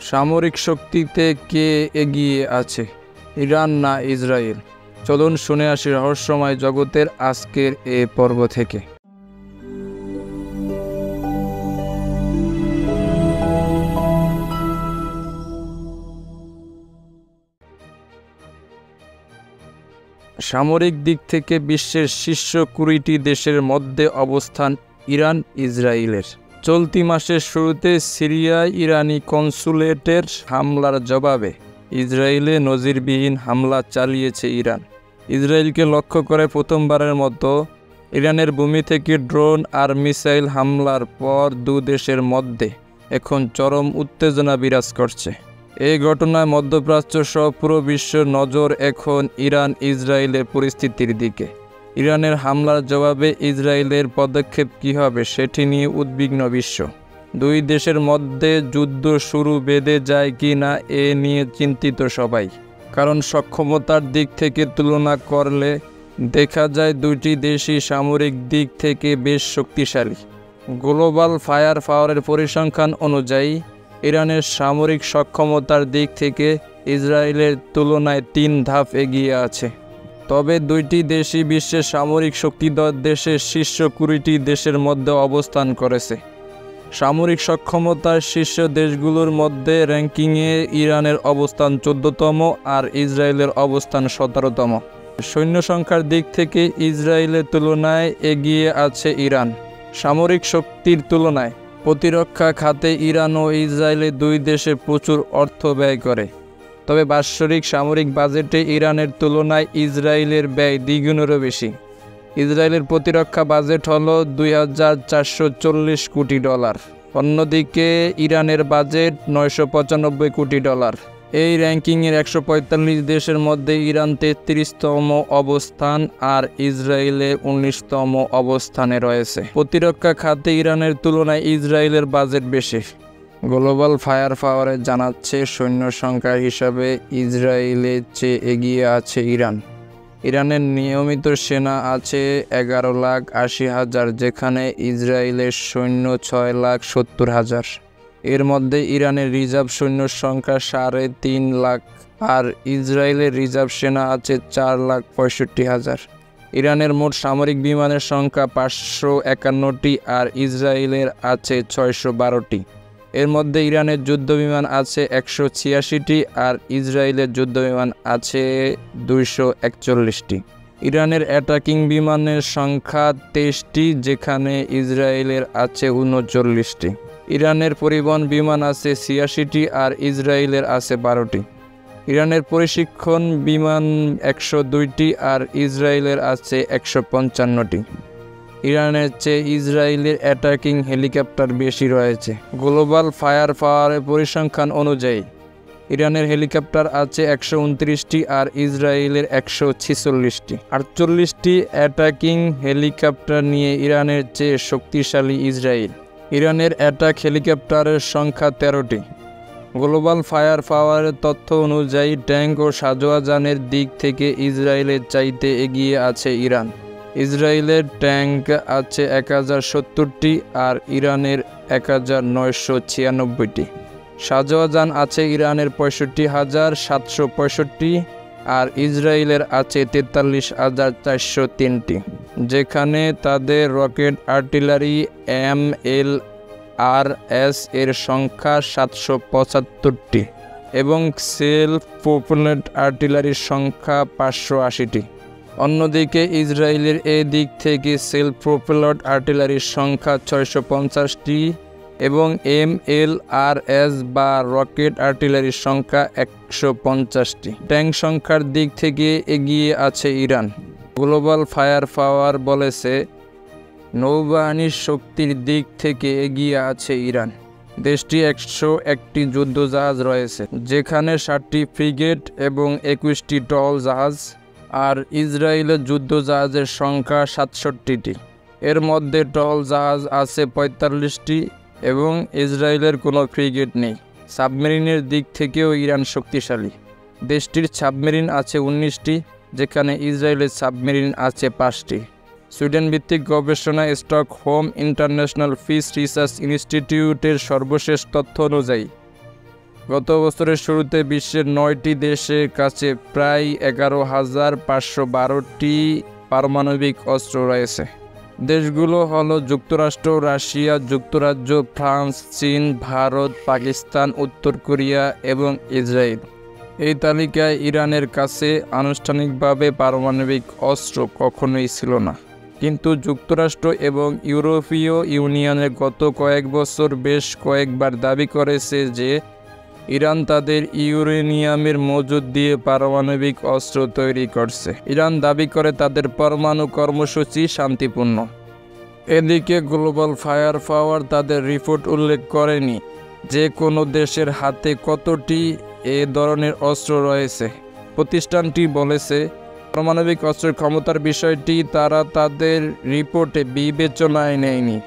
সামরিক শক্তিতে কে এগিয়ে আছে, ইরান না ইসরায়েল? চলুন শুনে আসি রহস্যময় জগতের আজকের এ পর্ব থেকে। সামরিক দিক থেকে বিশ্বের শীর্ষ 20টি দেশের মধ্যে অবস্থান ইরান ইসরায়েলের। চলতি মাসের শুরুতে সিরিয়ায় ইরানি কনসুলেটের হামলার জবাবে ইসরায়েলে নজিরবিহীন হামলা চালিয়েছে ইরান। ইসরায়েলকে লক্ষ্য করে প্রথমবারের মতো ইরানের ভূমি থেকে ড্রোন আর মিসাইল হামলার পর দুই দেশের মধ্যে এখন চরম উত্তেজনা বিরাজ করছে। এই ঘটনায় মধ্যপ্রাচ্য সহ পুরো বিশ্বের নজর এখন ইরান ইসরায়েলের পরিস্থিতির দিকে। ইরানের হামলার জবাবে ইসরায়েলের পদক্ষেপ কী হবে সেটি নিয়ে উদ্বিগ্ন বিশ্ব। দুই দেশের মধ্যে যুদ্ধ শুরু বেঁধে যায় কি না এ নিয়ে চিন্তিত সবাই, কারণ সক্ষমতার দিক থেকে তুলনা করলে দেখা যায় দুইটি দেশই সামরিক দিক থেকে বেশ শক্তিশালী। গ্লোবাল ফায়ার পাওয়ারের পরিসংখ্যান অনুযায়ী ইরানের সামরিক সক্ষমতার দিক থেকে ইসরায়েলের তুলনায় 3 ধাপ এগিয়ে আছে। তবে দুইটি দেশই বিশ্বের সামরিক শক্তিধর দেশের শীর্ষ 20টি দেশের মধ্যে অবস্থান করেছে। সামরিক সক্ষমতার শীর্ষ দেশগুলোর মধ্যে র্যাঙ্কিংয়ে ইরানের অবস্থান 14তম আর ইসরায়েলের অবস্থান 17তম। সৈন্য সংখ্যার দিক থেকে ইসরায়েলের তুলনায় এগিয়ে আছে ইরান। সামরিক শক্তির তুলনায় প্রতিরক্ষা খাতে ইরান ও ইসরায়েলের দুই দেশে প্রচুর অর্থ ব্যয় করে। তবে বাৎসরিক সামরিক বাজেটে ইরানের তুলনায় ইসরায়েলের ব্যয় দ্বিগুণেরও বেশি। ইসরায়েলের প্রতিরক্ষা বাজেট হল $2,440 কোটি। অন্যদিকে ইরানের বাজেট $995 কোটি। এই র্যাঙ্কিংয়ের 145 দেশের মধ্যে ইরান 33তম অবস্থান আর ইসরায়েলে 19তম অবস্থানে রয়েছে। প্রতিরক্ষা খাতে ইরানের তুলনায় ইসরায়েলের বাজেট বেশি। গ্লোবাল ফায়ার পাওয়ারে জানাচ্ছে সৈন্য সংখ্যা হিসাবে ইসরায়েলের চেয়ে এগিয়ে আছে ইরান। ইরানের নিয়মিত সেনা আছে 11,80,000, যেখানে ইসরায়েলের সৈন্য 6,70,000। এর মধ্যে ইরানের রিজার্ভ সৈন্য সংখ্যা 3.5 লাখ আর ইসরায়েলের রিজার্ভ সেনা আছে 4,65,000। ইরানের মোট সামরিক বিমানের সংখ্যা 551টি আর ইসরায়েলের আছে 612টি। এর মধ্যে ইরানের যুদ্ধবিমান আছে 186টি আর ইসরায়েলের যুদ্ধবিমান আছে 241টি। ইরানের অ্যাটাকিং বিমানের সংখ্যা 23টি, যেখানে ইসরায়েলের আছে 39টি। ইরানের পরিবহন বিমান আছে 86টি আর ইসরায়েলের আছে 12টি। ইরানের প্রশিক্ষণ বিমান 102টি আর ইসরায়েলের আছে 155টি। ইরানের চেয়ে ইসরায়েলের অ্যাটাকিং হেলিকপ্টার বেশি রয়েছে। গ্লোবাল ফায়ার পাওয়ারের পরিসংখ্যান অনুযায়ী ইরানের হেলিকপ্টার আছে 129টি আর ইসরায়েলের 146টি। 48টি অ্যাটাকিং হেলিকপ্টার নিয়ে ইরানের চেয়ে শক্তিশালী ইসরায়েল। ইরানের অ্যাটাক হেলিকপ্টারের সংখ্যা 13টি। গ্লোবাল ফায়ার পাওয়ারের তথ্য অনুযায়ী ট্যাঙ্ক ও সাজোয়াজানের দিক থেকে ইসরায়েলের চাইতে এগিয়ে আছে ইরান। ইসরায়েলের ট্যাঙ্ক আছে 1070টি আর ইরানের 1996টি। সাজোয়াজান আছে ইরানের 65,765 আর ইসরায়েলের আছে 43,403টি, যেখানে তাদের রকেট আর্টিলারি MLRS এর সংখ্যা 775টি এবং সেলফ প্রোপেলড আর্টিলারির সংখ্যা 580টি। অন্যদিকে ইসরায়েলের এই দিক থেকে সেলফ প্রোপেলড আর্টিলারির সংখ্যা 650টি এবং MLRS বা রকেট আর্টিলারির সংখ্যা 150টি। ট্যাঙ্ক সংখ্যার দিক থেকে এগিয়ে আছে ইরান। গ্লোবাল ফায়ার পাওয়ার বলেছে নৌবাহিনীর শক্তির দিক থেকে এগিয়ে আছে ইরান। দেশটি 101টি যুদ্ধজাহাজ রয়েছে, যেখানে 60টি ফ্রিগেট এবং 21টি টল জাহাজ আর ইসরায়েলের যুদ্ধজাহাজের সংখ্যা 67টি। এর মধ্যে টল জাহাজ আছে 45টি এবং ইসরায়েলের কোনো ফ্রিগেট নেই। সাবমেরিনের দিক থেকেও ইরান শক্তিশালী। দেশটির সাবমেরিন আছে 19টি, যেখানে ইসরায়েলের সাবমেরিন আছে 5টি। সুইডেন ভিত্তিক গবেষণা স্টকহোম ইন্টারন্যাশনাল পিস রিসার্চ ইনস্টিটিউটের সর্বশেষ তথ্য অনুযায়ী গত বছরের শুরুতে বিশ্বের 9টি দেশের কাছে প্রায় 11,512টি পারমাণবিক অস্ত্র রয়েছে। দেশগুলো হলো যুক্তরাষ্ট্র, রাশিয়া, যুক্তরাজ্য, ফ্রান্স, চীন, ভারত, পাকিস্তান, উত্তর কোরিয়া এবং ইসরায়েল। এই তালিকায় ইরানের কাছে আনুষ্ঠানিকভাবে পারমাণবিক অস্ত্র কখনোই ছিল না, কিন্তু যুক্তরাষ্ট্র এবং ইউরোপীয় ইউনিয়নের গত কয়েক বছর বেশ কয়েকবার দাবি করেছে যে ইরান তাদের ইউরেনিয়ামের মজুদ দিয়ে পারমাণবিক অস্ত্র তৈরি করছে। ইরান দাবি করে তাদের পরমাণু কর্মসূচি শান্তিপূর্ণ। এদিকে গ্লোবাল ফায়ার পাওয়ার তাদের রিপোর্ট উল্লেখ করেনি যে কোনো দেশের হাতে কতটি এ ধরনের অস্ত্র রয়েছে। প্রতিষ্ঠানটি বলেছে, পারমাণবিক অস্ত্রের ক্ষমতার বিষয়টি তারা তাদের রিপোর্টে বিবেচনায় নেয়নি।